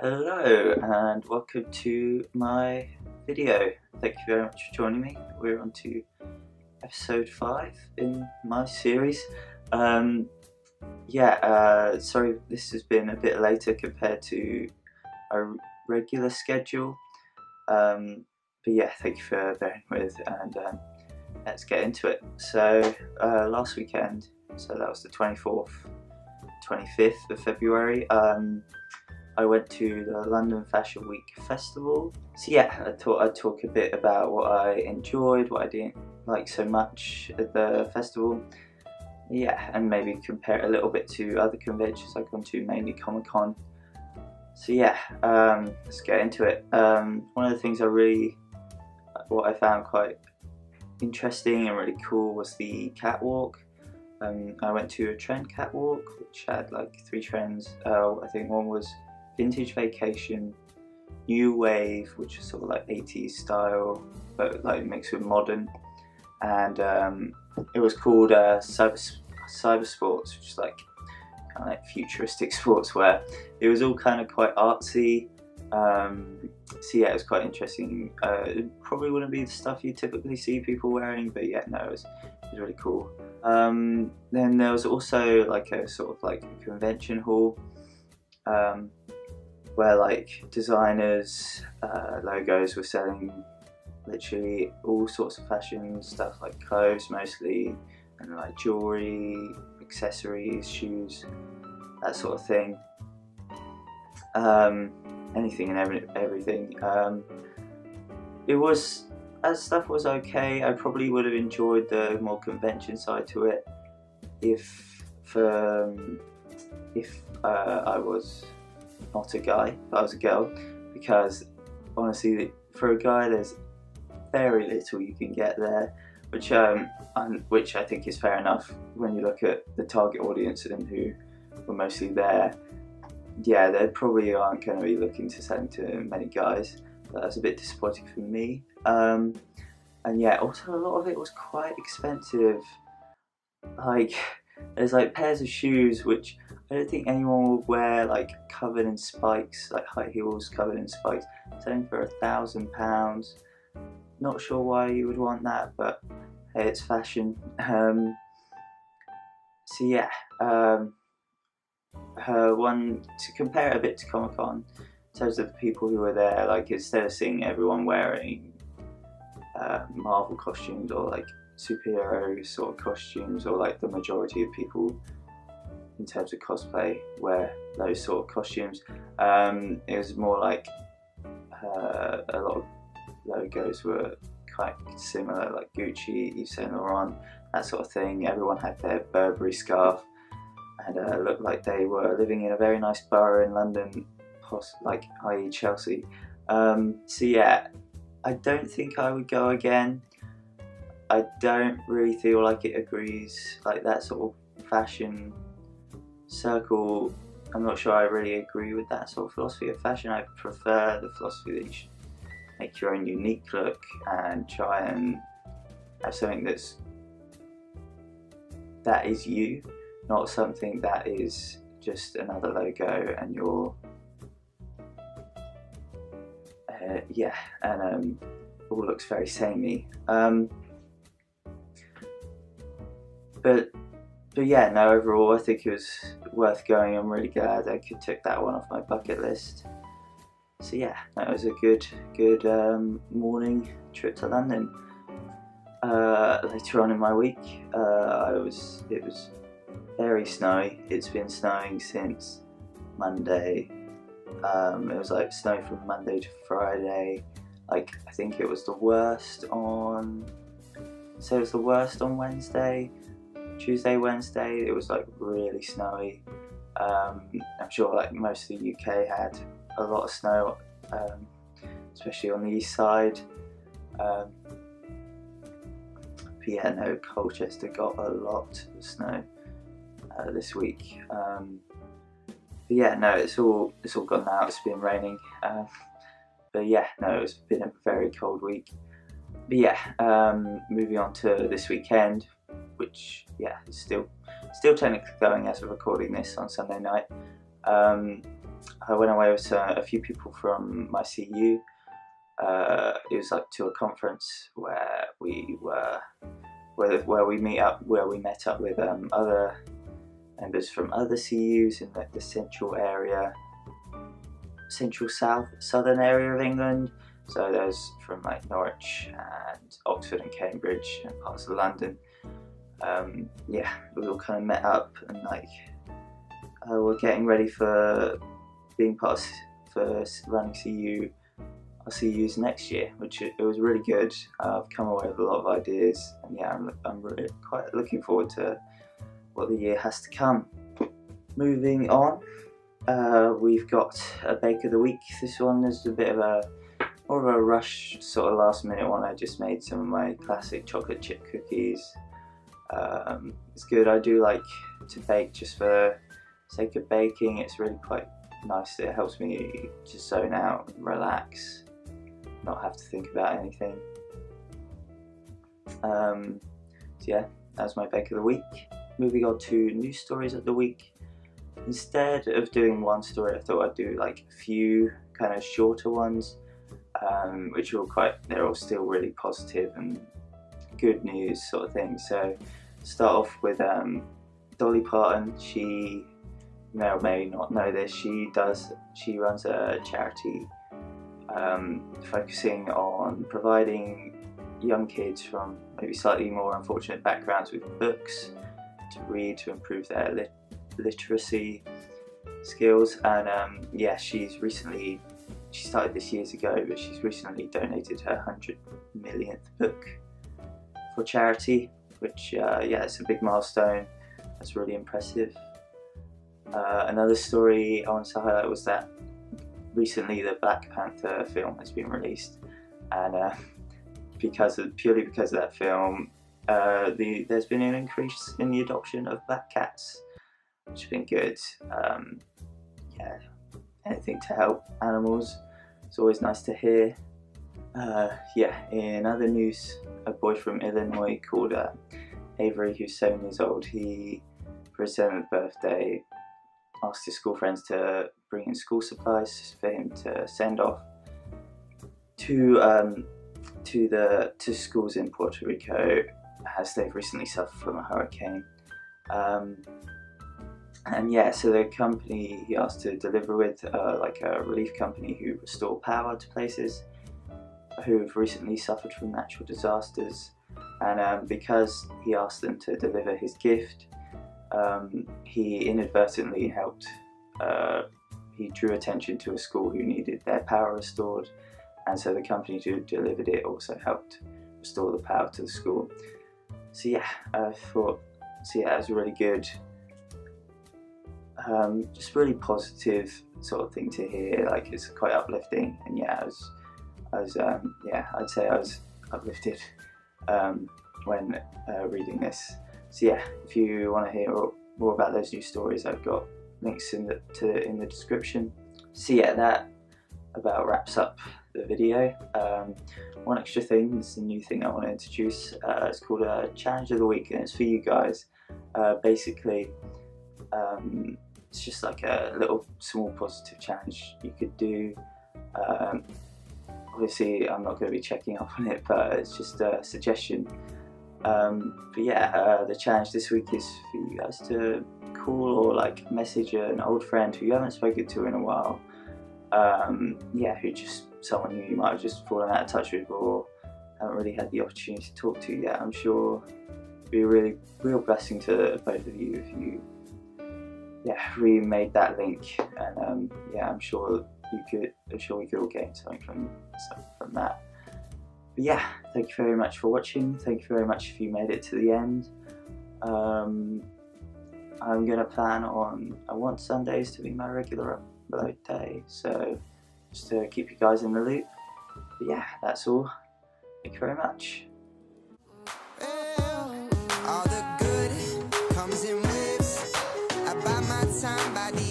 Hello and welcome to my video. Thank you very much for joining me. We're on to episode 5 in my series. Sorry this has been a bit later compared to our regular schedule. But yeah, thank you for bearing with and let's get into it. So last weekend, so that was the 24th, 25th of February, I went to the London Fashion Week Festival. So yeah, I thought I'd talk a bit about what I enjoyed, what I didn't like so much at the festival. Yeah, and maybe compare it a little bit to other conventions I've gone to, mainly Comic-Con. So yeah, let's get into it. One of the things what I found quite interesting and really cool was the catwalk. I went to a trend catwalk which had like 3 trends. I think one was Vintage Vacation, New Wave, which is sort of like 80s style but like mixed with modern, and it was called Cyber Sports, which is like kind of like futuristic sportswear. It was all kind of quite artsy. So yeah, it was quite interesting. It probably wouldn't be the stuff you typically see people wearing, but yeah, no, it was really cool. Then there was also like a sort of like a convention hall, where like designers, logos were selling literally all sorts of fashion stuff, like clothes mostly, and like jewellery, accessories, shoes, that sort of thing. Anything and everything. Stuff was okay. I probably would have enjoyed the more convention side to it if I was not a guy, if I was a girl, because honestly, for a guy, there's very little you can get there, which I think is fair enough when you look at the target audience and who were mostly there. Yeah, they probably aren't going to be looking to sell to many guys. But that's a bit disappointing for me. And yeah, also a lot of it was quite expensive. Like, there's like pairs of shoes which I don't think anyone would wear, like covered in spikes, like high heels covered in spikes, selling for £1,000. Not sure why you would want that, but hey, it's fashion. So yeah, one to compare it a bit to Comic-Con in terms of the people who were there. Like, instead of seeing everyone wearing Marvel costumes or like superhero sort of costumes, or like the majority of people in terms of cosplay wear those sort of costumes, it was more like a lot of logos were quite similar, like Gucci, Yves Saint Laurent, that sort of thing. Everyone had their Burberry scarf and looked like they were living in a very nice borough in London, like i.e. Chelsea. So yeah, I don't think I would go again. I don't really feel like it agrees, like that sort of fashion circle. I'm not sure I really agree with that sort of philosophy of fashion. I prefer the philosophy that you should make your own unique look and try and have something that is you, not something that is just another logo and you're all looks very samey. But yeah, no, overall I think it was worth going. I'm really glad I could tick that one off my bucket list. So yeah, that was a good morning trip to London. Later on in my week, it was very snowy. It's been snowing since Monday. It was like snow from Monday to Friday. Like, I think it was the worst on Wednesday. Tuesday, Wednesday, it was like really snowy. I'm sure like most of the UK had a lot of snow, especially on the east side. But yeah, no, Colchester got a lot of snow this week. But yeah, no, it's all gone now. It's been raining. But yeah, no, it's been a very cold week. But yeah, moving on to this weekend, which yeah is still technically going as of recording this on Sunday night. I went away with a few people from my CU. It was like to a conference where we met up with other members from other CUs in the central area, southern area of England. So there's from like Norwich and Oxford and Cambridge and parts of London. Yeah, we all kind of met up and like we're getting ready for being part for running our CUs next year, which it was really good. I've come away with a lot of ideas, and yeah, I'm really quite looking forward to what the year has to come. Moving on, we've got a bake of the week. This one is a bit of more of a rush, sort of last minute one. I just made some of my classic chocolate chip cookies. It's good. I do like to bake just for the sake of baking. It's really quite nice. It helps me just zone out and relax, not have to think about anything. So yeah, that was my bake of the week. Moving on to news stories of the week. Instead of doing one story, I thought I'd do like a few kind of shorter ones, which are they're all still really positive and good news sort of thing. So start off with Dolly Parton. She may or may not know this. She runs a charity focusing on providing young kids from maybe slightly more unfortunate backgrounds with books to read to improve their literacy skills. And yeah, she started this years ago, but she's recently donated her 100 millionth book for charity, which yeah, it's a big milestone. That's really impressive. Another story I wanted to highlight was that recently the Black Panther film has been released, and purely because of that film, there's been an increase in the adoption of black cats, which has been good. Yeah, anything to help animals, it's always nice to hear. Yeah, in other news, a boy from Illinois called Avery, who's 7 years old, he, for his 7th birthday, asked his school friends to bring in school supplies for him to send off to schools in Puerto Rico, as they've recently suffered from a hurricane. And yeah, so the company he asked to deliver with, like a relief company who restore power to places who have recently suffered from natural disasters. And because he asked them to deliver his gift, he inadvertently helped, he drew attention to a school who needed their power restored, and so the company who delivered it also helped restore the power to the school. So yeah, I thought, it was really good, just really positive sort of thing to hear. Like, it's quite uplifting, and yeah, yeah, I'd say I was uplifted when reading this. So yeah, if you want to hear more about those news stories, I've got links in the description. So yeah, that about wraps up the video. One extra thing, this is a new thing I want to introduce. It's called a challenge of the week, and it's for you guys. Basically, it's just like a little small positive challenge you could do. Obviously, I'm not going to be checking up on it, but it's just a suggestion. But yeah, the challenge this week is for you guys to call or like message an old friend who you haven't spoken to in a while. Yeah, who just someone who you might have just fallen out of touch with or haven't really had the opportunity to talk to yet. I'm sure it'd be a real blessing to both of you if you remade that link, and yeah, I'm sure we could all gain something from that. But yeah, thank you very much for watching. Thank you very much if you made it to the end. I'm going to plan on, I want Sundays to be my regular upload day, so just to keep you guys in the loop. But yeah, that's all. Thank you very much. All the good comes in waves. I buy my time by the